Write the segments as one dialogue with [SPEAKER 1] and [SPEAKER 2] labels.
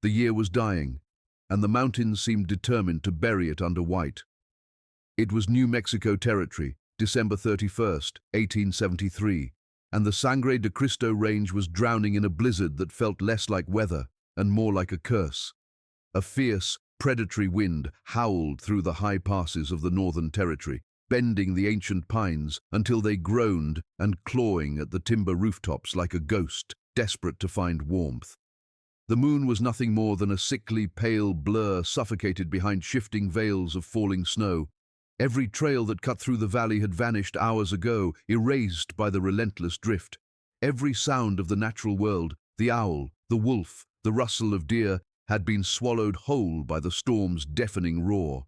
[SPEAKER 1] The year was dying, and the mountains seemed determined to bury it under white. It was New Mexico Territory, December 31st, 1873, and the Sangre de Cristo Range was drowning in a blizzard that felt less like weather and more like a curse. A fierce, predatory wind howled through the high passes of the Northern Territory, bending the ancient pines until they groaned and clawing at the timber rooftops like a ghost, desperate to find warmth. The moon was nothing more than a sickly, pale blur suffocated behind shifting veils of falling snow. Every trail that cut through the valley had vanished hours ago, erased by the relentless drift. Every sound of the natural world, the owl, the wolf, the rustle of deer, had been swallowed whole by the storm's deafening roar.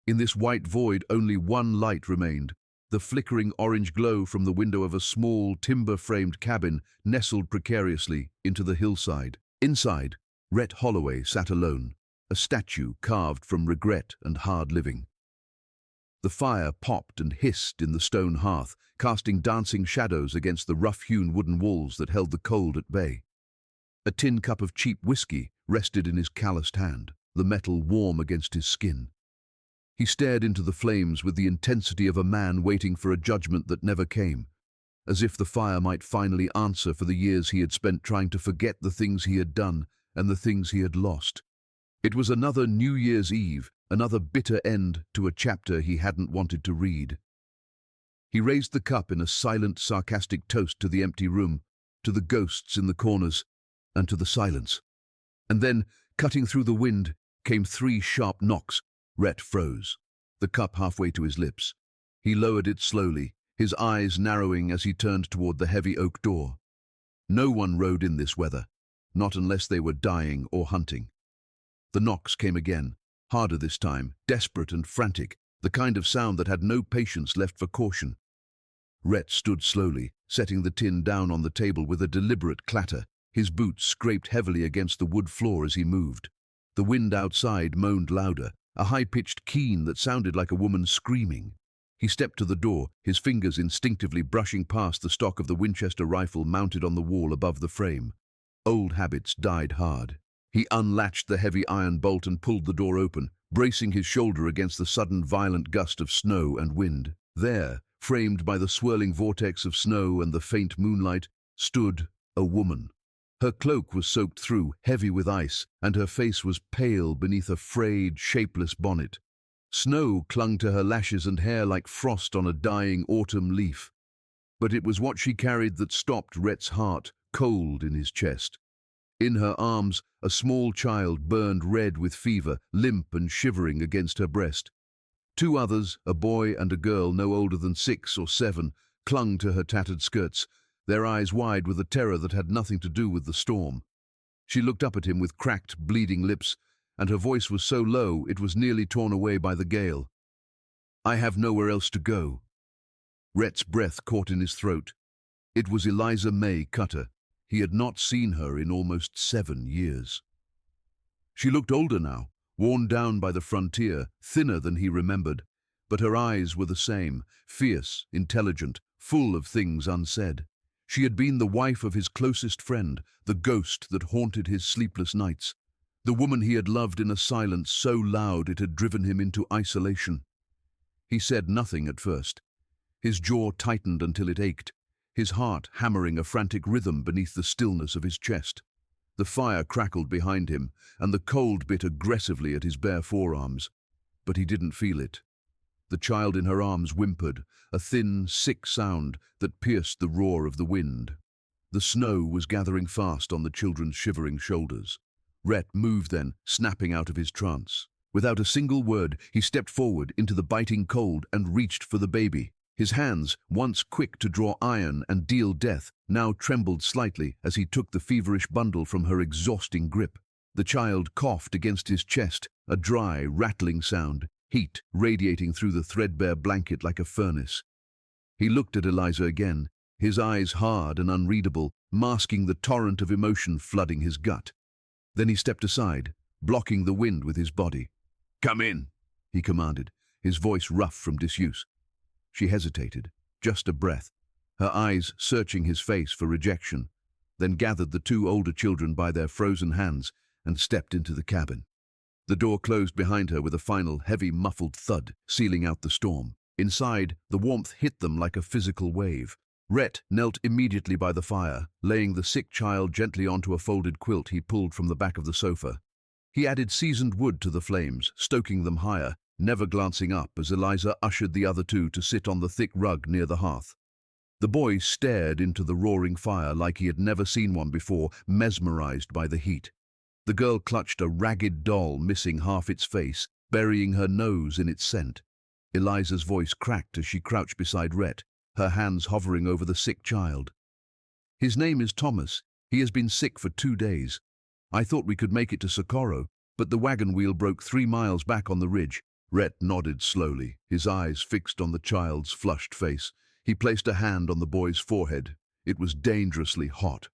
[SPEAKER 1] In this white void, only one light remained, the flickering orange glow from the window of a small, timber-framed cabin nestled precariously into the hillside. Inside, Rhett Holloway sat alone, a statue carved from regret and hard living. The fire popped and hissed in the stone hearth, casting dancing shadows against the rough-hewn wooden walls that held the cold at bay. A tin cup of cheap whiskey rested in his calloused hand, the metal warm against his skin. He stared into the flames with the intensity of a man waiting for a judgment that never came, as if the fire might finally answer for the years he had spent trying to forget the things he had done and the things he had lost. It was another New Year's Eve, another bitter end to a chapter he hadn't wanted to read. He raised the cup in a silent, sarcastic toast to the empty room, to the ghosts in the corners, and to the silence. And then, cutting through the wind, came 3 sharp knocks. Rhett froze, the cup halfway to his lips. He lowered it slowly, his eyes narrowing as he turned toward the heavy oak door. No one rode in this weather, not unless they were dying or hunting. The knocks came again, harder this time, desperate and frantic, the kind of sound that had no patience left for caution. Rhett stood slowly, setting the tin down on the table with a deliberate clatter. His boots scraped heavily against the wood floor as he moved. The wind outside moaned louder, a high-pitched keen that sounded like a woman screaming. He stepped to the door, his fingers instinctively brushing past the stock of the Winchester rifle mounted on the wall above the frame. Old habits died hard. He unlatched the heavy iron bolt and pulled the door open, bracing his shoulder against the sudden violent gust of snow and wind. There, framed by the swirling vortex of snow and the faint moonlight, stood a woman. Her cloak was soaked through, heavy with ice, and her face was pale beneath a frayed, shapeless bonnet. Snow clung to her lashes and hair like frost on a dying autumn leaf. But it was what she carried that stopped Rhett's heart, cold in his chest. In her arms, a small child burned red with fever, limp and shivering against her breast. 2 others, a boy and a girl no older than 6 or 7, clung to her tattered skirts, their eyes wide with a terror that had nothing to do with the storm. She looked up at him with cracked, bleeding lips, and her voice was so low it was nearly torn away by the gale. "I have nowhere else to go." Rhett's breath caught in his throat. It was Eliza May Cutter. He had not seen her in almost 7 years. She looked older now, worn down by the frontier, thinner than he remembered, but her eyes were the same, fierce, intelligent, full of things unsaid. She had been the wife of his closest friend, the ghost that haunted his sleepless nights, the woman he had loved in a silence so loud it had driven him into isolation. He said nothing at first. His jaw tightened until it ached, his heart hammering a frantic rhythm beneath the stillness of his chest. The fire crackled behind him, and the cold bit aggressively at his bare forearms, but he didn't feel it. The child in her arms whimpered, a thin, sick sound that pierced the roar of the wind. The snow was gathering fast on the children's shivering shoulders. Rhett moved then, snapping out of his trance. Without a single word, he stepped forward into the biting cold and reached for the baby. His hands, once quick to draw iron and deal death, now trembled slightly as he took the feverish bundle from her exhausting grip. The child coughed against his chest, a dry, rattling sound, heat radiating through the threadbare blanket like a furnace. He looked at Eliza again, his eyes hard and unreadable, masking the torrent of emotion flooding his gut. Then he stepped aside, blocking the wind with his body. "Come in," he commanded, his voice rough from disuse. She hesitated, just a breath, her eyes searching his face for rejection, then gathered the 2 older children by their frozen hands and stepped into the cabin. The door closed behind her with a final, heavy, muffled thud, sealing out the storm. Inside, the warmth hit them like a physical wave. Rhett knelt immediately by the fire, laying the sick child gently onto a folded quilt he pulled from the back of the sofa. He added seasoned wood to the flames, stoking them higher, never glancing up as Eliza ushered the other two to sit on the thick rug near the hearth. The boy stared into the roaring fire like he had never seen one before, mesmerized by the heat. The girl clutched a ragged doll missing half its face, burying her nose in its scent. Eliza's voice cracked as she crouched beside Rhett, her hands hovering over the sick child. "His name is Thomas. He has been sick for 2 days. I thought we could make it to Socorro, but the wagon wheel broke 3 miles back on the ridge." Rhett nodded slowly, his eyes fixed on the child's flushed face. He placed a hand on the boy's forehead. It was dangerously hot.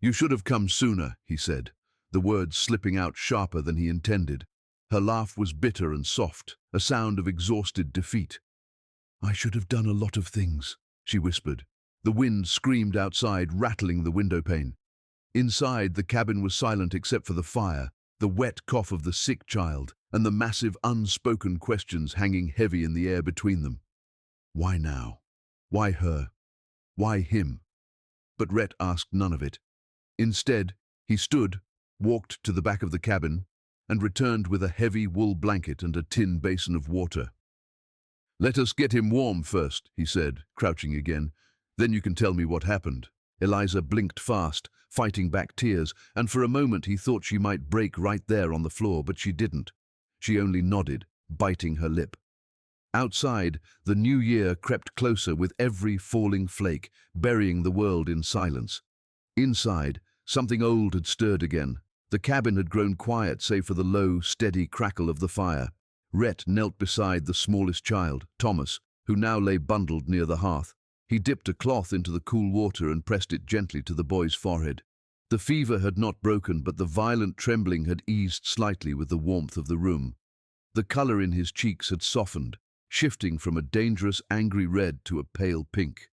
[SPEAKER 1] "You should have come sooner," he said, the words slipping out sharper than he intended. Her laugh was bitter and soft, a sound of exhausted defeat. "I should have done a lot of things," she whispered. The wind screamed outside, rattling the window pane. Inside, the cabin was silent except for the fire, the wet cough of the sick child, and the massive unspoken questions hanging heavy in the air between them. Why now? Why her? Why him? But Rhett asked none of it. Instead, he stood, walked to the back of the cabin, and returned with a heavy wool blanket and a tin basin of water. "Let us get him warm first," he said, crouching again. "Then you can tell me what happened." Eliza blinked fast, fighting back tears, and for a moment he thought she might break right there on the floor, but she didn't. She only nodded, biting her lip. Outside, the new year crept closer with every falling flake, burying the world in silence. Inside, something old had stirred again. The cabin had grown quiet save for the low, steady crackle of the fire. Rhett knelt beside the smallest child, Thomas, who now lay bundled near the hearth. He dipped a cloth into the cool water and pressed it gently to the boy's forehead. The fever had not broken, but the violent trembling had eased slightly with the warmth of the room. The color in his cheeks had softened, shifting from a dangerous, angry red to a pale pink.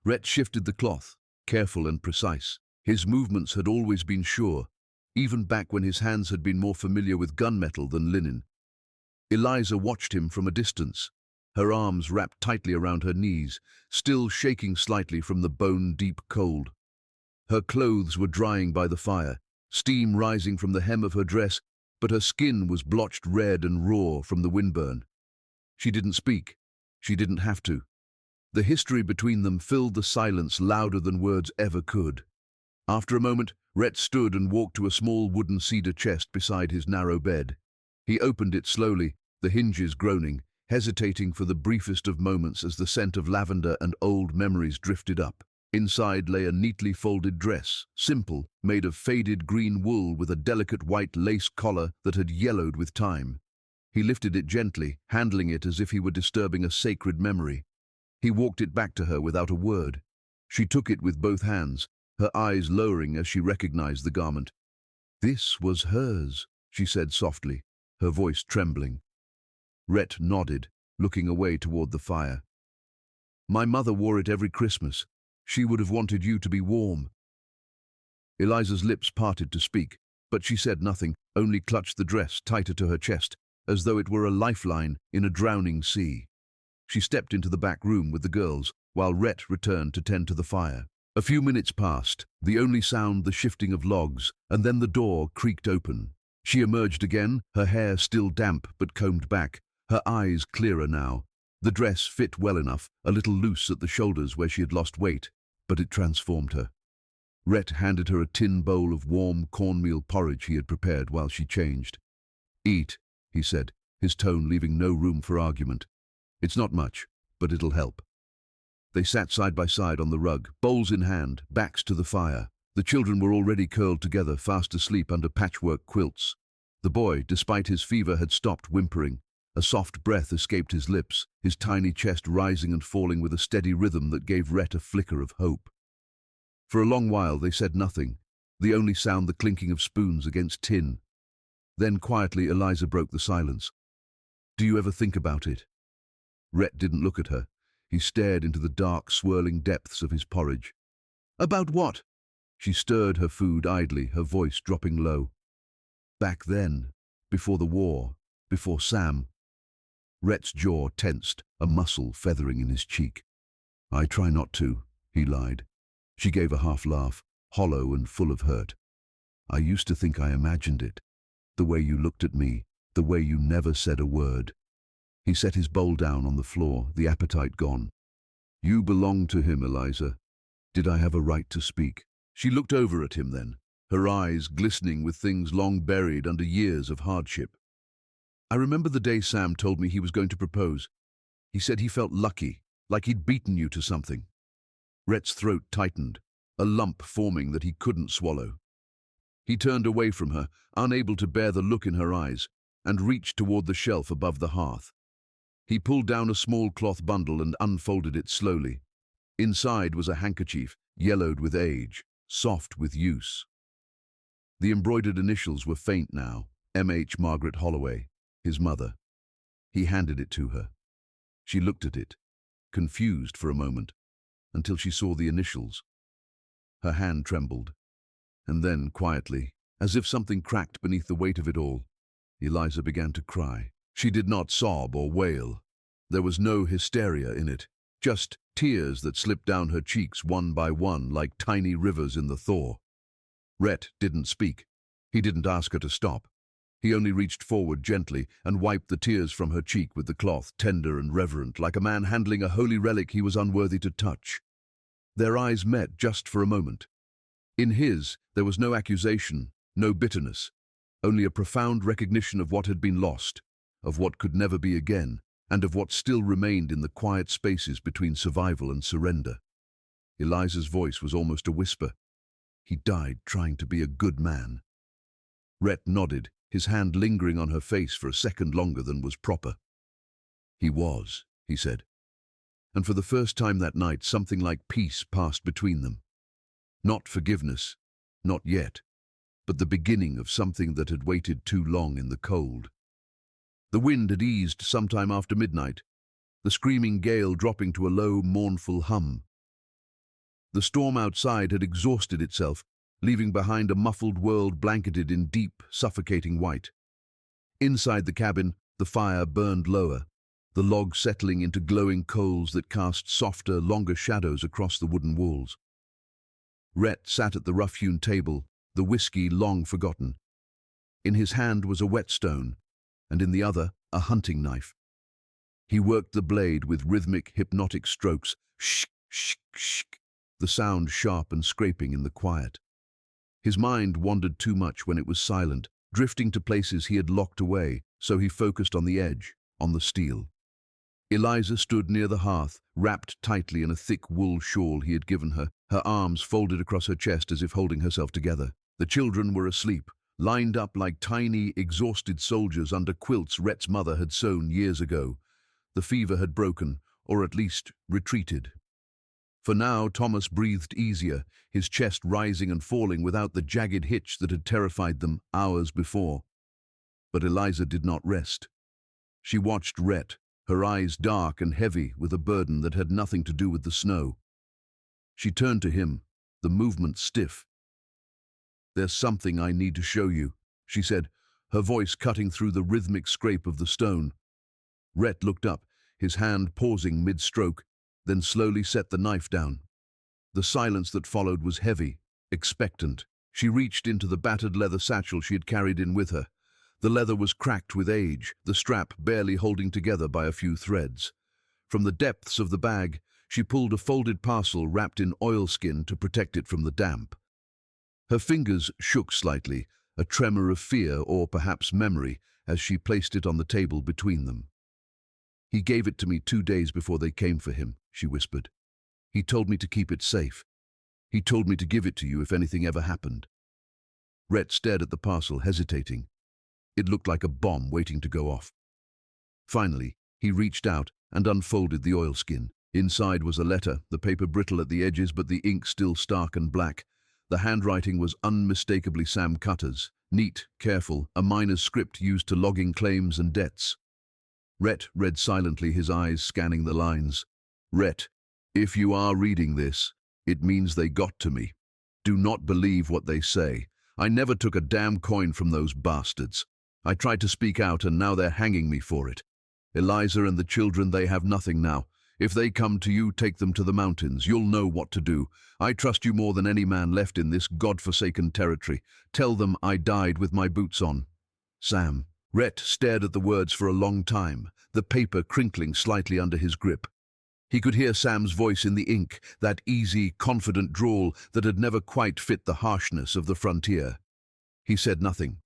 [SPEAKER 1] Rhett shifted the cloth, careful and precise. His movements had always been sure, even back when his hands had been more familiar with gunmetal than linen. Eliza watched him from a distance, her arms wrapped tightly around her knees, still shaking slightly from the bone-deep cold. Her clothes were drying by the fire, steam rising from the hem of her dress, but her skin was blotched red and raw from the windburn. She didn't speak. She didn't have to. The history between them filled the silence louder than words ever could. After a moment, Rhett stood and walked to a small wooden cedar chest beside his narrow bed. He opened it slowly, the hinges groaning, hesitating for the briefest of moments as the scent of lavender and old memories drifted up. Inside lay a neatly folded dress, simple, made of faded green wool with a delicate white lace collar that had yellowed with time. He lifted it gently, handling it as if he were disturbing a sacred memory. He walked it back to her without a word. She took it with both hands, her eyes lowering as she recognized the garment. "This was hers," she said softly, her voice trembling. Rhett nodded, looking away toward the fire. "My mother wore it every Christmas. She would have wanted you to be warm." Eliza's lips parted to speak, but she said nothing, only clutched the dress tighter to her chest, as though it were a lifeline in a drowning sea. She stepped into the back room with the girls, while Rhett returned to tend to the fire. A few minutes passed, the only sound the shifting of logs, and then the door creaked open. She emerged again, her hair still damp but combed back, her eyes clearer now. The dress fit well enough, a little loose at the shoulders where she had lost weight, but it transformed her. Rhett handed her a tin bowl of warm cornmeal porridge he had prepared while she changed. "Eat," he said, his tone leaving no room for argument. "It's not much, but it'll help." They sat side by side on the rug, bowls in hand, backs to the fire. The children were already curled together, fast asleep under patchwork quilts. The boy, despite his fever, had stopped whimpering. A soft breath escaped his lips, his tiny chest rising and falling with a steady rhythm that gave Rhett a flicker of hope. For a long while they said nothing, the only sound the clinking of spoons against tin. Then quietly Eliza broke the silence. "Do you ever think about it?" Rhett didn't look at her. He stared into the dark, swirling depths of his porridge. "About what?" She stirred her food idly, her voice dropping low. Back then, before the war, before Sam. Rhett's jaw tensed, a muscle feathering in his cheek. I try not to, he lied. She gave a half laugh, hollow and full of hurt. I used to think I imagined it. The way you looked at me, the way you never said a word. He set his bowl down on the floor, the appetite gone. You belonged to him, Eliza. Did I have a right to speak? She looked over at him then, her eyes glistening with things long buried under years of hardship. I remember the day Sam told me he was going to propose. He said he felt lucky, like he'd beaten you to something. Rhett's throat tightened, a lump forming that he couldn't swallow. He turned away from her, unable to bear the look in her eyes, and reached toward the shelf above the hearth. He pulled down a small cloth bundle and unfolded it slowly. Inside was a handkerchief, yellowed with age, soft with use. The embroidered initials were faint now, M.H. Margaret Holloway, his mother. He handed it to her. She looked at it, confused for a moment, until she saw the initials. Her hand trembled, and then, quietly, as if something cracked beneath the weight of it all, Eliza began to cry. She did not sob or wail. There was no hysteria in it, just tears that slipped down her cheeks one by one like tiny rivers in the thaw. Rhett didn't speak. He didn't ask her to stop. He only reached forward gently and wiped the tears from her cheek with the cloth, tender and reverent, like a man handling a holy relic he was unworthy to touch. Their eyes met just for a moment. In his, there was no accusation, no bitterness, only a profound recognition of what had been lost, of what could never be again, and of what still remained in the quiet spaces between survival and surrender. Eliza's voice was almost a whisper. He died trying to be a good man. Rhett nodded, his hand lingering on her face for a second longer than was proper. He was, he said. And for the first time that night, something like peace passed between them. Not forgiveness, not yet, but the beginning of something that had waited too long in the cold. The wind had eased sometime after midnight, the screaming gale dropping to a low, mournful hum. The storm outside had exhausted itself, leaving behind a muffled world blanketed in deep, suffocating white. Inside the cabin, the fire burned lower, the logs settling into glowing coals that cast softer, longer shadows across the wooden walls. Rhett sat at the rough-hewn table, the whiskey long forgotten. In his hand was a whetstone, and in the other, a hunting knife. He worked the blade with rhythmic, hypnotic strokes, shk, shk, shk, the sound sharp and scraping in the quiet. His mind wandered too much when it was silent, drifting to places he had locked away, so he focused on the edge, on the steel. Eliza stood near the hearth, wrapped tightly in a thick wool shawl he had given her, her arms folded across her chest as if holding herself together. The children were asleep, lined up like tiny, exhausted soldiers under quilts Rhett's mother had sewn years ago. The fever had broken, or at least retreated. For now, Thomas breathed easier, his chest rising and falling without the jagged hitch that had terrified them hours before. But Eliza did not rest. She watched Rhett, her eyes dark and heavy with a burden that had nothing to do with the snow. She turned to him, the movement stiff. "There's something I need to show you," she said, her voice cutting through the rhythmic scrape of the stone. Rhett looked up, his hand pausing mid-stroke, then slowly set the knife down. The silence that followed was heavy, expectant. She reached into the battered leather satchel she had carried in with her. The leather was cracked with age, the strap barely holding together by a few threads. From the depths of the bag, she pulled a folded parcel wrapped in oilskin to protect it from the damp. Her fingers shook slightly, a tremor of fear or perhaps memory, as she placed it on the table between them. "He gave it to me 2 days before they came for him," she whispered. "He told me to keep it safe. He told me to give it to you if anything ever happened." Rhett stared at the parcel, hesitating. It looked like a bomb waiting to go off. Finally, he reached out and unfolded the oilskin. Inside was a letter, the paper brittle at the edges but the ink still stark and black. The handwriting was unmistakably Sam Cutter's, neat, careful, a miner's script used to logging claims and debts. Rhett read silently, his eyes scanning the lines. "Rhett, if you are reading this, it means they got to me. Do not believe what they say. I never took a damn coin from those bastards. I tried to speak out and now they're hanging me for it. Eliza and the children, they have nothing now. If they come to you, take them to the mountains. You'll know what to do. I trust you more than any man left in this God-forsaken territory. Tell them I died with my boots on. Sam. Rhett stared at the words for a long time, the paper crinkling slightly under his grip. He could hear Sam's voice in the ink, that easy, confident drawl that had never quite fit the harshness of the frontier. He said nothing.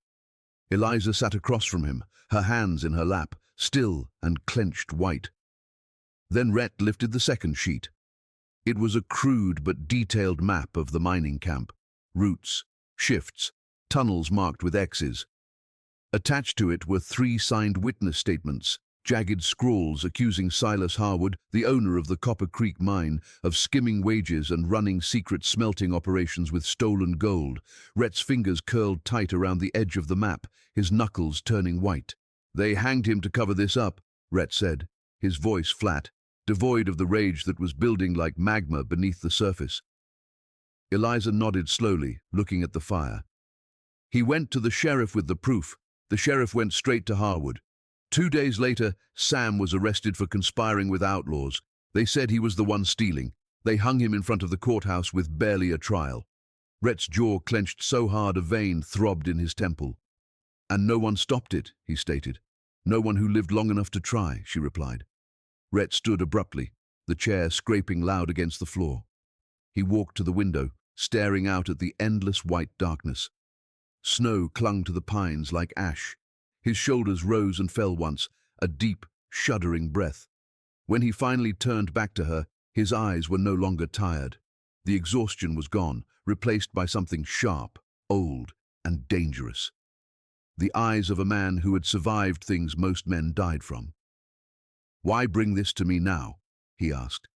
[SPEAKER 1] Eliza sat across from him, her hands in her lap, still and clenched white. Then Rhett lifted the second sheet. It was a crude but detailed map of the mining camp. Routes, shifts, tunnels marked with X's. Attached to it were 3 signed witness statements, jagged scrawls accusing Silas Harwood, the owner of the Copper Creek mine, of skimming wages and running secret smelting operations with stolen gold. Rhett's fingers curled tight around the edge of the map, his knuckles turning white. They hanged him to cover this up, Rhett said, his voice flat, devoid of the rage that was building like magma beneath the surface. Eliza nodded slowly, looking at the fire. He went to the sheriff with the proof. The sheriff went straight to Harwood. 2 days later, Sam was arrested for conspiring with outlaws. They said he was the one stealing. They hung him in front of the courthouse with barely a trial. Rhett's jaw clenched so hard a vein throbbed in his temple. And no one stopped it, he stated. No one who lived long enough to try, she replied. Rhett stood abruptly, the chair scraping loud against the floor. He walked to the window, staring out at the endless white darkness. Snow clung to the pines like ash. His shoulders rose and fell once, a deep, shuddering breath. When he finally turned back to her, his eyes were no longer tired. The exhaustion was gone, replaced by something sharp, old, and dangerous. The eyes of a man who had survived things most men died from. "Why bring this to me now?" he asked.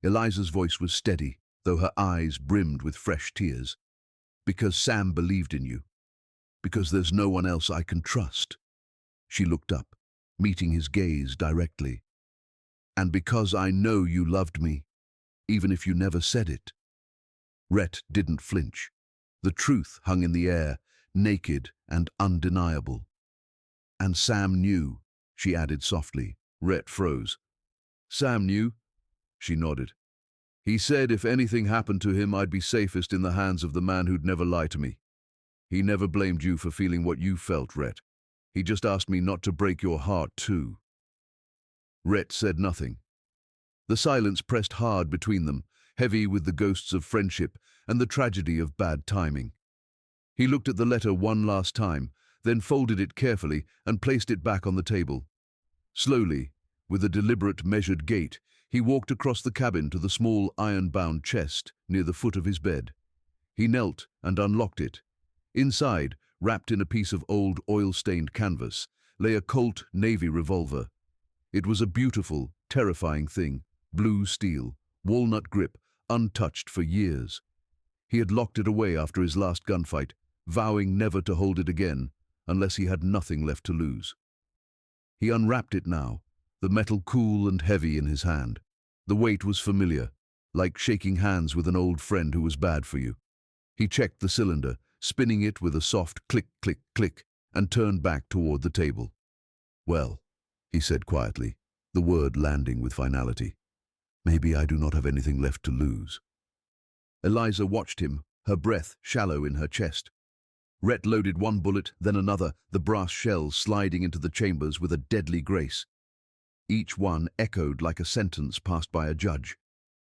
[SPEAKER 1] Eliza's voice was steady, though her eyes brimmed with fresh tears. "Because Sam believed in you. Because there's no one else I can trust." She looked up, meeting his gaze directly. "And because I know you loved me, even if you never said it." Rhett didn't flinch. The truth hung in the air, naked and undeniable. "And Sam knew," she added softly. Rhett froze. "Sam knew?" She nodded. "He said if anything happened to him, I'd be safest in the hands of the man who'd never lie to me. He never blamed you for feeling what you felt, Rhett. He just asked me not to break your heart, too." Rhett said nothing. The silence pressed hard between them, heavy with the ghosts of friendship and the tragedy of bad timing. He looked at the letter one last time, then folded it carefully and placed it back on the table. Slowly, with a deliberate, measured gait, he walked across the cabin to the small iron-bound chest near the foot of his bed. He knelt and unlocked it. Inside, wrapped in a piece of old oil-stained canvas, lay a Colt Navy revolver. It was a beautiful, terrifying thing, blue steel, walnut grip, untouched for years. He had locked it away after his last gunfight, vowing never to hold it again unless he had nothing left to lose. He unwrapped it now, the metal cool and heavy in his hand. The weight was familiar, like shaking hands with an old friend who was bad for you. He checked the cylinder, spinning it with a soft click, click, click, and turned back toward the table. "Well," he said quietly, the word landing with finality, "maybe I do not have anything left to lose." Eliza watched him, her breath shallow in her chest. Rhett loaded one bullet, then another, the brass shells sliding into the chambers with a deadly grace. Each one echoed like a sentence passed by a judge.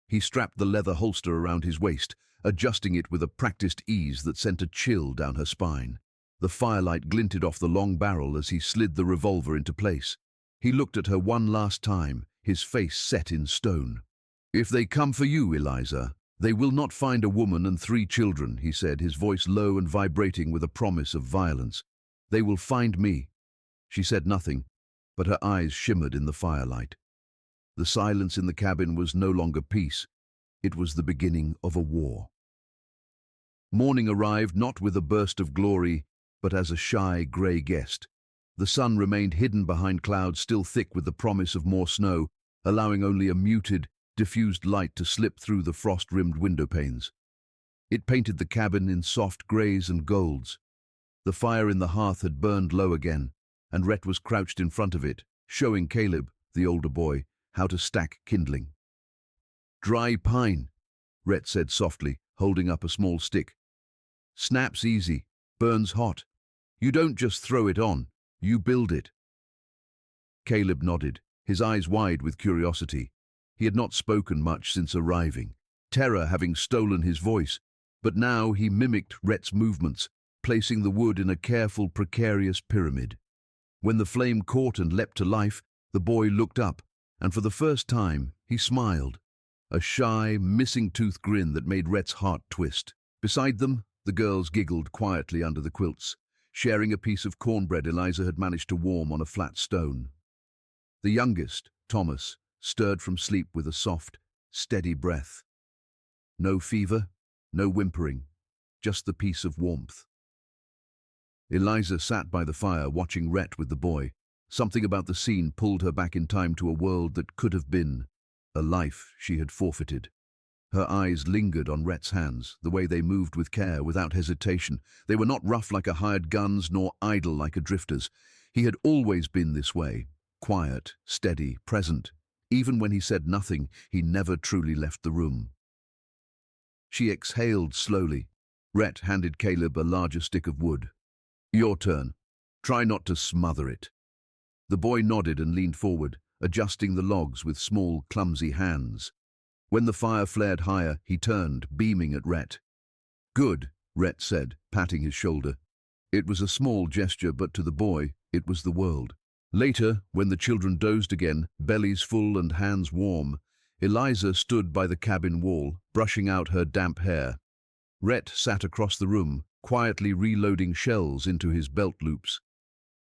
[SPEAKER 1] He strapped the leather holster around his waist, adjusting it with a practiced ease that sent a chill down her spine. The firelight glinted off the long barrel as he slid the revolver into place. He looked at her one last time, his face set in stone. "If they come for you, Eliza, they will not find a woman and 3 children," he said, his voice low and vibrating with a promise of violence. "They will find me." She said nothing, but her eyes shimmered in the firelight. The silence in the cabin was no longer peace. It was the beginning of a war. Morning arrived not with a burst of glory, but as a shy, grey guest. The sun remained hidden behind clouds still thick with the promise of more snow, allowing only a muted, diffused light to slip through the frost-rimmed window panes. It painted the cabin in soft greys and golds. The fire in the hearth had burned low again, and Rhett was crouched in front of it, showing Caleb, the older boy, how to stack kindling. "Dry pine," Rhett said softly, holding up a small stick. "Snaps easy, burns hot. You don't just throw it on, you build it." Caleb nodded, his eyes wide with curiosity. He had not spoken much since arriving, terror having stolen his voice, but now he mimicked Rhett's movements, placing the wood in a careful, precarious pyramid. When the flame caught and leapt to life, the boy looked up, and for the first time he smiled, a shy, missing-tooth grin that made Rhett's heart twist. Beside them, the girls giggled quietly under the quilts, sharing a piece of cornbread Eliza had managed to warm on a flat stone. The youngest, Thomas, stirred from sleep with a soft, steady breath. No fever, no whimpering, just the peace of warmth. Eliza sat by the fire watching Rhett with the boy. Something about the scene pulled her back in time to a world that could have been, a life she had forfeited. Her eyes lingered on Rhett's hands, the way they moved with care, without hesitation. They were not rough like a hired gun's, nor idle like a drifter's. He had always been this way, quiet, steady, present. Even when he said nothing, he never truly left the room. She exhaled slowly. Rhett handed Caleb a larger stick of wood. "Your turn. Try not to smother it." The boy nodded and leaned forward, adjusting the logs with small, clumsy hands. When the fire flared higher, he turned, beaming at Rhett. "Good," Rhett said, patting his shoulder. It was a small gesture, but to the boy, it was the world. Later, when the children dozed again, bellies full and hands warm, Eliza stood by the cabin wall, brushing out her damp hair. Rhett sat across the room, quietly reloading shells into his belt loops.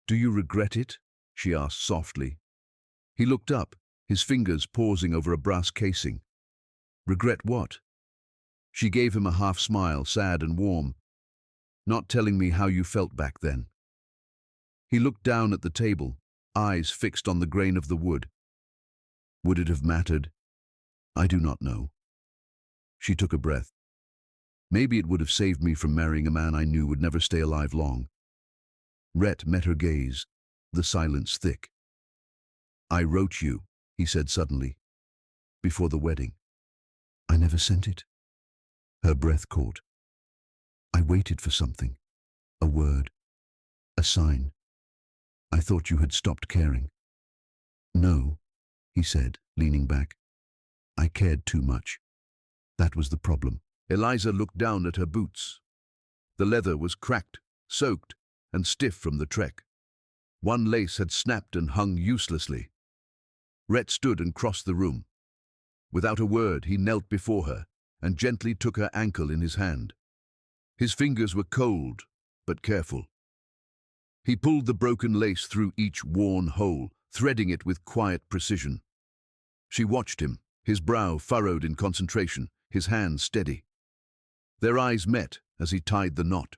[SPEAKER 1] "Do you regret it?" she asked softly. He looked up, his fingers pausing over a brass casing. "Regret what?" She gave him a half smile, sad and warm. "Not telling me how you felt back then." He looked down at the table, eyes fixed on the grain of the wood. "Would it have mattered? I do not know." She took a breath. "Maybe it would have saved me from marrying a man I knew would never stay alive long." Rhett met her gaze, the silence thick. "I wrote you," he said suddenly, "before the wedding." "I never sent it." Her breath caught. "I waited for something, a word, a sign. I thought you had stopped caring." "No," he said, leaning back. "I cared too much. That was the problem." Eliza looked down at her boots. The leather was cracked, soaked, and stiff from the trek. One lace had snapped and hung uselessly. Rhett stood and crossed the room. Without a word, he knelt before her and gently took her ankle in his hand. His fingers were cold, but careful. He pulled the broken lace through each worn hole, threading it with quiet precision. She watched him, his brow furrowed in concentration, his hand steady. Their eyes met as he tied the knot.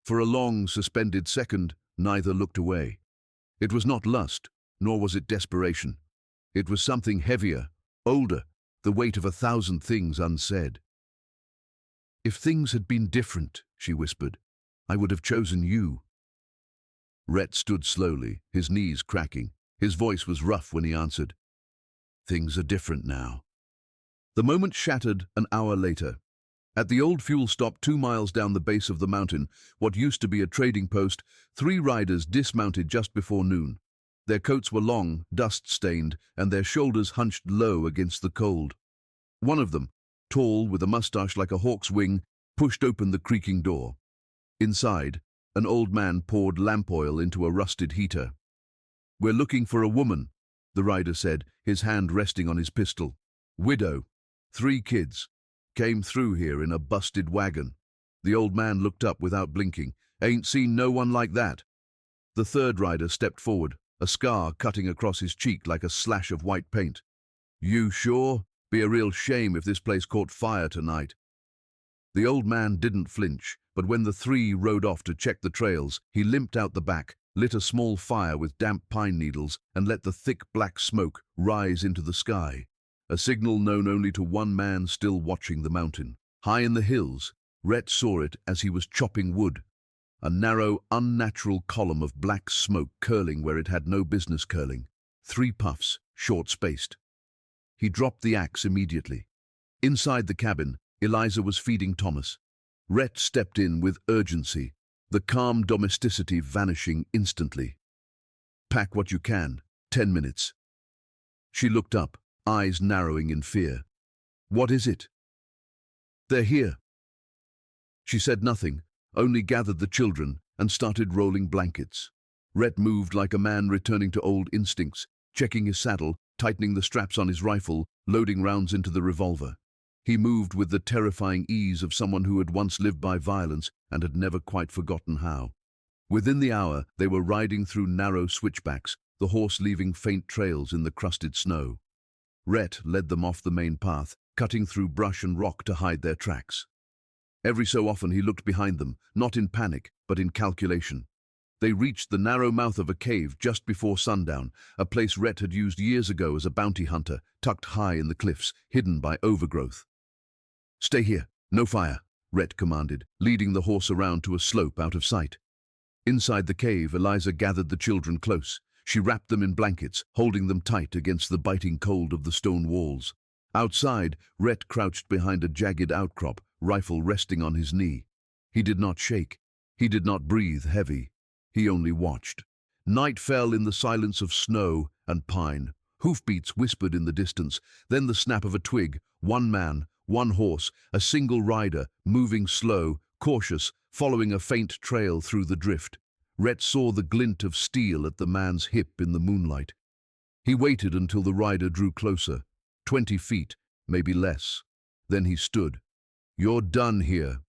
[SPEAKER 1] For a long, suspended second, neither looked away. It was not lust, nor was it desperation. It was something heavier, older, the weight of 1,000 things unsaid. "If things had been different," she whispered, "I would have chosen you." Rhett stood slowly, his knees cracking. His voice was rough when he answered, "Things are different now." The moment shattered an hour later. At the old fuel stop 2 miles down the base of the mountain, what used to be a trading post, 3 riders dismounted just before noon. Their coats were long, dust-stained, and their shoulders hunched low against the cold. One of them, tall with a mustache like a hawk's wing, pushed open the creaking door. Inside, an old man poured lamp oil into a rusted heater. "We're looking for a woman," the rider said, his hand resting on his pistol. "Widow, 3 kids. Came through here in a busted wagon." The old man looked up without blinking. "Ain't seen no one like that." The third rider stepped forward, a scar cutting across his cheek like a slash of white paint. "You sure? Be a real shame if this place caught fire tonight." The old man didn't flinch, but when the 3 rode off to check the trails, he limped out the back, lit a small fire with damp pine needles, and let the thick black smoke rise into the sky, a signal known only to one man still watching the mountain. High in the hills, Rhett saw it as he was chopping wood. A narrow, unnatural column of black smoke curling where it had no business curling. 3 puffs, short-spaced. He dropped the axe immediately. Inside the cabin, Eliza was feeding Thomas. Rhett stepped in with urgency, the calm domesticity vanishing instantly. "Pack what you can. 10 minutes." She looked up, eyes narrowing in fear. "What is it?" "They're here." She said nothing, only gathered the children and started rolling blankets. Rhett moved like a man returning to old instincts, checking his saddle, tightening the straps on his rifle, loading rounds into the revolver. He moved with the terrifying ease of someone who had once lived by violence and had never quite forgotten how. Within the hour, they were riding through narrow switchbacks, the horse leaving faint trails in the crusted snow. Rhett led them off the main path, cutting through brush and rock to hide their tracks. Every so often he looked behind them, not in panic, but in calculation. They reached the narrow mouth of a cave just before sundown, a place Rhett had used years ago as a bounty hunter, tucked high in the cliffs, hidden by overgrowth. "Stay here, no fire," Rhett commanded, leading the horse around to a slope out of sight. Inside the cave, Eliza gathered the children close. She wrapped them in blankets, holding them tight against the biting cold of the stone walls. Outside, Rhett crouched behind a jagged outcrop, rifle resting on his knee. He did not shake. He did not breathe heavy. He only watched. Night fell in the silence of snow and pine. Hoofbeats whispered in the distance, then the snap of a twig. One man, one horse, a single rider, moving slow, cautious, following a faint trail through the drift. Rhett saw the glint of steel at the man's hip in the moonlight. He waited until the rider drew closer, 20 feet, maybe less. Then he stood. "You're done here."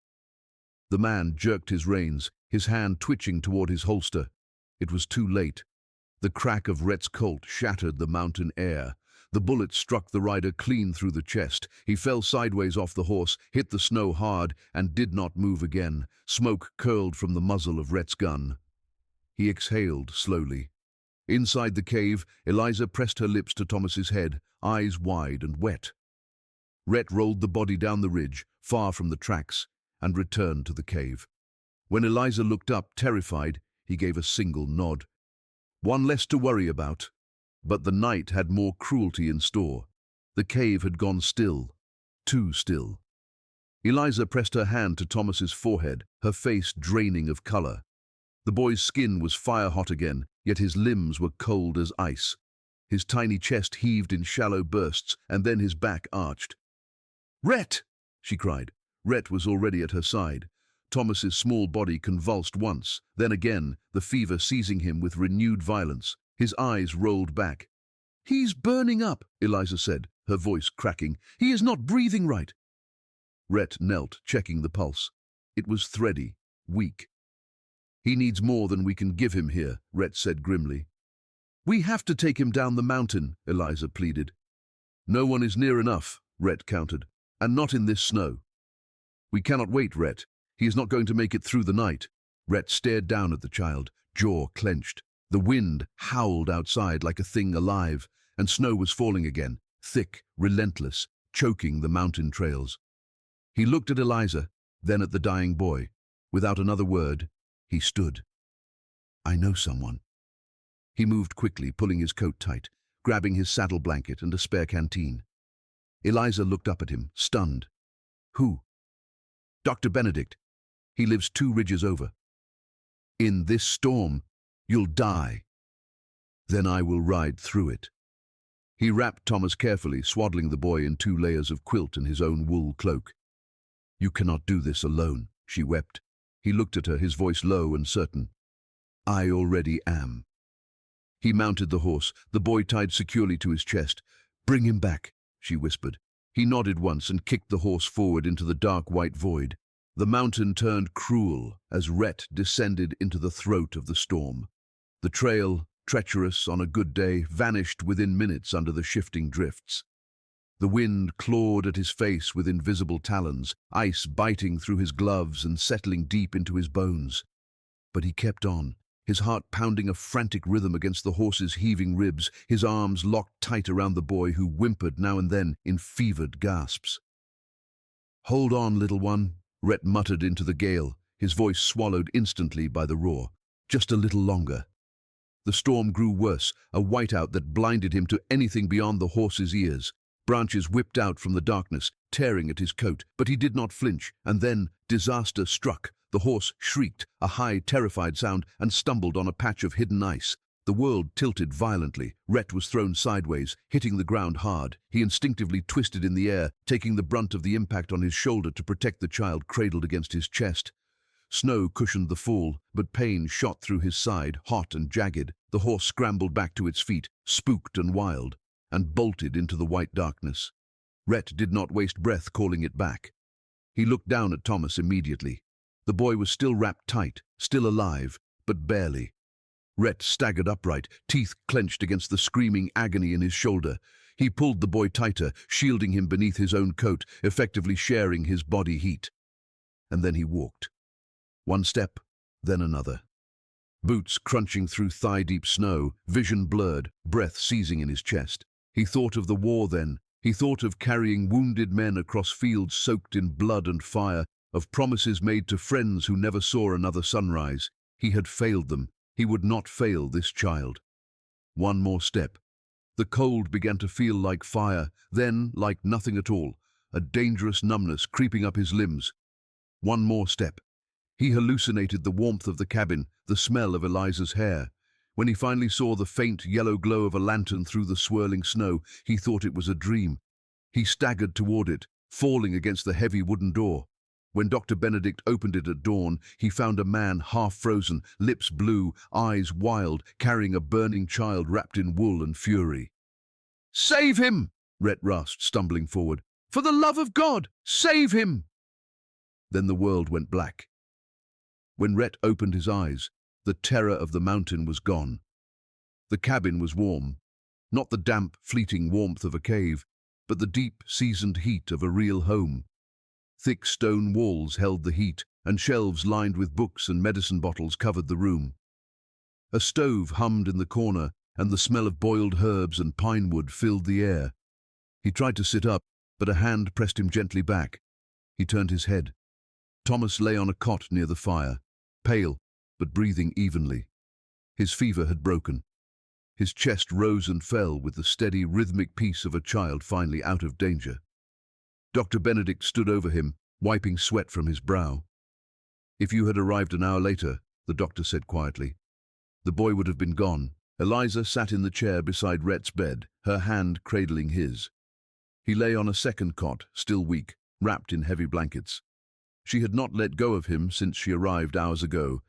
[SPEAKER 1] The man jerked his reins, his hand twitching toward his holster. It was too late. The crack of Rhett's Colt shattered the mountain air. The bullet struck the rider clean through the chest. He fell sideways off the horse, hit the snow hard, and did not move again. Smoke curled from the muzzle of Rhett's gun. He exhaled slowly. Inside the cave, Eliza pressed her lips to Thomas's head, eyes wide and wet. Rhett rolled the body down the ridge, far from the tracks, and returned to the cave. When Eliza looked up, terrified, he gave a single nod. One less to worry about. But the night had more cruelty in store. The cave had gone still, too still. Eliza pressed her hand to Thomas's forehead, her face draining of color. The boy's skin was fire-hot again, yet his limbs were cold as ice. His tiny chest heaved in shallow bursts, and then his back arched. "Rhett!" she cried. Rhett was already at her side. Thomas's small body convulsed once, then again, the fever seizing him with renewed violence. His eyes rolled back. "He's burning up," Eliza said, her voice cracking. "He is not breathing right." Rhett knelt, checking the pulse. It was thready, weak. "He needs more than we can give him here," Rhett said grimly. "We have to take him down the mountain," Eliza pleaded. "No one is near enough," Rhett countered, "and not in this snow." "We cannot wait, Rhett. He is not going to make it through the night." Rhett stared down at the child, jaw clenched. The wind howled outside like a thing alive, and snow was falling again, thick, relentless, choking the mountain trails. He looked at Eliza, then at the dying boy. Without another word, he stood. "I know someone." He moved quickly, pulling his coat tight, grabbing his saddle blanket and a spare canteen. Eliza looked up at him, stunned. "Who?" "Dr. Benedict. He lives 2 ridges over." "In this storm, you'll die." "Then I will ride through it." He wrapped Thomas carefully, swaddling the boy in 2 layers of quilt and his own wool cloak. "You cannot do this alone," she wept. He looked at her, his voice low and certain. "I already am." He mounted the horse, the boy tied securely to his chest. "Bring him back," she whispered. He nodded once and kicked the horse forward into the dark white void. The mountain turned cruel as Rhett descended into the throat of the storm. The trail, treacherous on a good day, vanished within minutes under the shifting drifts. The wind clawed at his face with invisible talons, ice biting through his gloves and settling deep into his bones. But he kept on, his heart pounding a frantic rhythm against the horse's heaving ribs, his arms locked tight around the boy who whimpered now and then in fevered gasps. "Hold on, little one," Rhett muttered into the gale, his voice swallowed instantly by the roar. "Just a little longer." The storm grew worse, a whiteout that blinded him to anything beyond the horse's ears. Branches whipped out from the darkness, tearing at his coat, but he did not flinch, and then disaster struck. The horse shrieked, a high, terrified sound, and stumbled on a patch of hidden ice. The world tilted violently. Rhett was thrown sideways, hitting the ground hard. He instinctively twisted in the air, taking the brunt of the impact on his shoulder to protect the child cradled against his chest. Snow cushioned the fall, but pain shot through his side, hot and jagged. The horse scrambled back to its feet, spooked and wild, and bolted into the white darkness. Rhett did not waste breath calling it back. He looked down at Thomas immediately. The boy was still wrapped tight, still alive, but barely. Rhett staggered upright, teeth clenched against the screaming agony in his shoulder. He pulled the boy tighter, shielding him beneath his own coat, effectively sharing his body heat. And then he walked. One step, then another. Boots crunching through thigh-deep snow, vision blurred, breath seizing in his chest. He thought of the war then. He thought of carrying wounded men across fields soaked in blood and fire, of promises made to friends who never saw another sunrise. He had failed them. He would not fail this child. One more step. The cold began to feel like fire, then like nothing at all, a dangerous numbness creeping up his limbs. One more step. He hallucinated the warmth of the cabin, the smell of Eliza's hair. When he finally saw the faint yellow glow of a lantern through the swirling snow, he thought it was a dream. He staggered toward it, falling against the heavy wooden door. When Dr. Benedict opened it at dawn, he found a man half frozen, lips blue, eyes wild, carrying a burning child wrapped in wool and fury. "Save him!" Rhett rasped, stumbling forward. "For the love of God, save him!" Then the world went black. When Rhett opened his eyes, the terror of the mountain was gone. The cabin was warm, not the damp, fleeting warmth of a cave, but the deep, seasoned heat of a real home. Thick stone walls held the heat, and shelves lined with books and medicine bottles covered the room. A stove hummed in the corner, and the smell of boiled herbs and pine wood filled the air. He tried to sit up, but a hand pressed him gently back. He turned his head. Thomas lay on a cot near the fire, pale, but breathing evenly. His fever had broken. His chest rose and fell with the steady, rhythmic peace of a child finally out of danger. Dr. Benedict stood over him, wiping sweat from his brow. "If you had arrived an hour later," the doctor said quietly, "the boy would have been gone." Eliza sat in the chair beside Rhett's bed, her hand cradling his. He lay on a second cot, still weak, wrapped in heavy blankets. She had not let go of him since she arrived hours ago,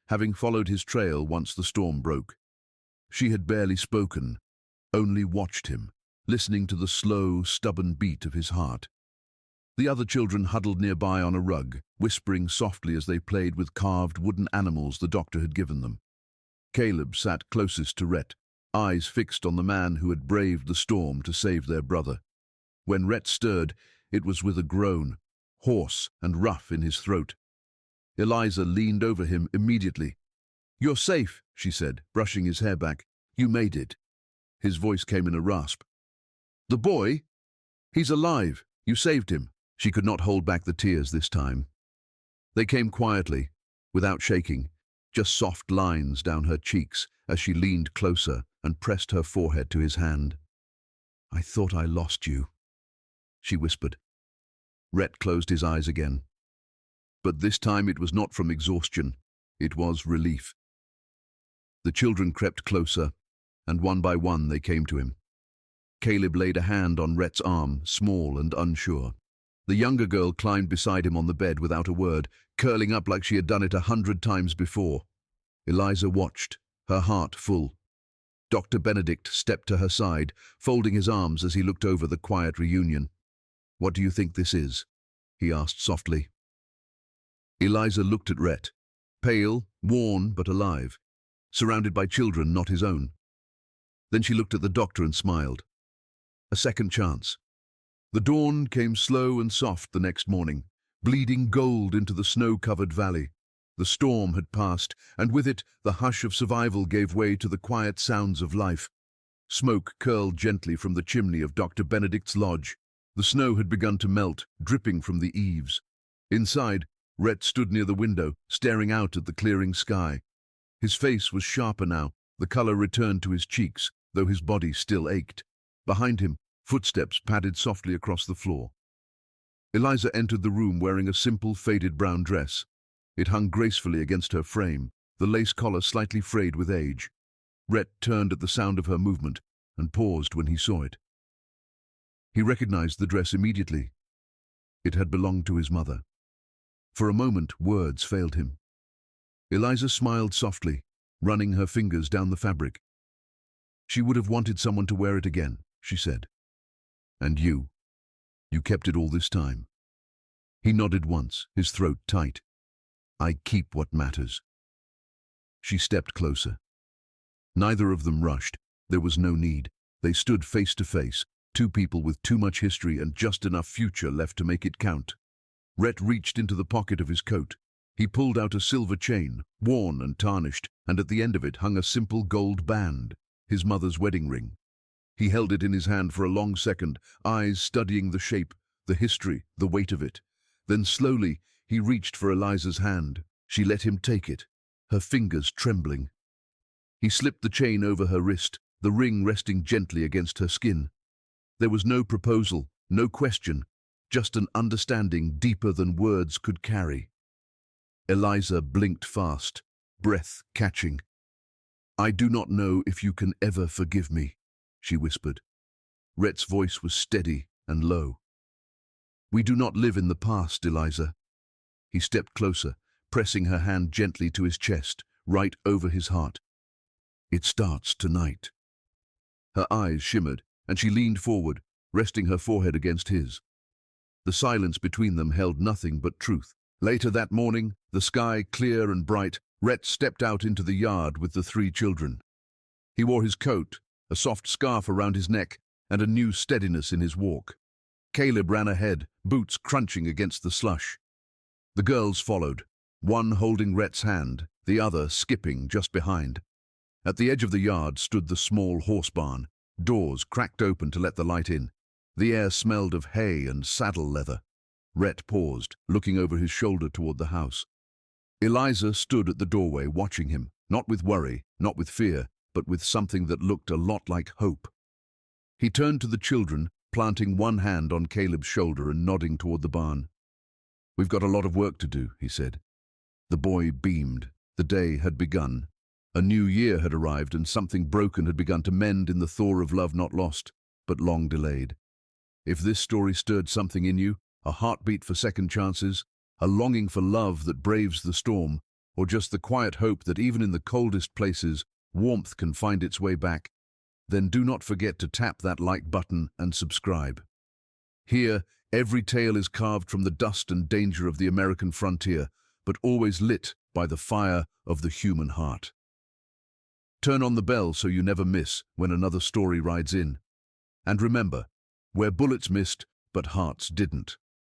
[SPEAKER 1] having followed his trail once the storm broke. She had barely spoken, only watched him, listening to the slow, stubborn beat of his heart. The other children huddled nearby on a rug, whispering softly as they played with carved wooden animals the doctor had given them. Caleb sat closest to Rhett, eyes fixed on the man who had braved the storm to save their brother. When Rhett stirred, it was with a groan, hoarse and rough in his throat. Eliza leaned over him immediately. "You're safe," she said, brushing his hair back. "You made it." His voice came in a rasp. "The boy? He's alive. You saved him." She could not hold back the tears this time. They came quietly, without shaking, just soft lines down her cheeks as she leaned closer and pressed her forehead to his hand. "I thought I lost you," she whispered. Rhett closed his eyes again. But this time it was not from exhaustion, it was relief. The children crept closer, and one by one they came to him. Caleb laid a hand on Rhett's arm, small and unsure. The younger girl climbed beside him on the bed without a word, curling up like she had done it 100 times before. Eliza watched, her heart full. Dr. Benedict stepped to her side, folding his arms as he looked over the quiet reunion. "What do you think this is?" he asked softly. Eliza looked at Rhett, pale, worn but alive, surrounded by children not his own. Then she looked at the doctor and smiled. A second chance. The dawn came slow and soft the next morning, bleeding gold into the snow-covered valley. The storm had passed, and with it the hush of survival gave way to the quiet sounds of life. Smoke curled gently from the chimney of Dr. Benedict's lodge. The snow had begun to melt, dripping from the eaves. Inside, Rhett stood near the window, staring out at the clearing sky. His face was sharper now, the color returned to his cheeks, though his body still ached. Behind him, footsteps padded softly across the floor. Eliza entered the room wearing a simple, faded brown dress. It hung gracefully against her frame, the lace collar slightly frayed with age. Rhett turned at the sound of her movement and paused when he saw it. He recognized the dress immediately. It had belonged to his mother. For a moment, words failed him. Eliza smiled softly, running her fingers down the fabric. She would have wanted someone to wear it again, she said. And you kept it all this time. He nodded once, his throat tight. I keep what matters. She stepped closer. Neither of them rushed. There was no need. They stood face to face, two people with too much history and just enough future left to make it count. Rhett reached into the pocket of his coat. He pulled out a silver chain, worn and tarnished, and at the end of it hung a simple gold band, his mother's wedding ring. He held it in his hand for a long second, eyes studying the shape, the history, the weight of it. Then slowly, he reached for Eliza's hand. She let him take it, her fingers trembling. He slipped the chain over her wrist, the ring resting gently against her skin. There was no proposal, no question, just an understanding deeper than words could carry. Eliza blinked fast, breath catching. I do not know if you can ever forgive me, she whispered. Rhett's voice was steady and low. We do not live in the past, Eliza. He stepped closer, pressing her hand gently to his chest, right over his heart. It starts tonight. Her eyes shimmered, and she leaned forward, resting her forehead against his. The silence between them held nothing but truth. Later that morning, the sky clear and bright, Rhett stepped out into the yard with the three children. He wore his coat, a soft scarf around his neck, and a new steadiness in his walk. Caleb ran ahead, boots crunching against the slush. The girls followed, one holding Rhett's hand, the other skipping just behind. At the edge of the yard stood the small horse barn, doors cracked open to let the light in. The air smelled of hay and saddle leather. Rhett paused, looking over his shoulder toward the house. Eliza stood at the doorway watching him, not with worry, not with fear, but with something that looked a lot like hope. He turned to the children, planting one hand on Caleb's shoulder and nodding toward the barn. We've got a lot of work to do, he said. The boy beamed. The day had begun. A new year had arrived and something broken had begun to mend in the thaw of love not lost, but long delayed. If this story stirred something in you, a heartbeat for second chances, a longing for love that braves the storm, or just the quiet hope that even in the coldest places, warmth can find its way back, then do not forget to tap that like button and subscribe. Here, every tale is carved from the dust and danger of the American frontier, but always lit by the fire of the human heart. Turn on the bell so you never miss when another story rides in. And remember, where bullets missed, but hearts didn't.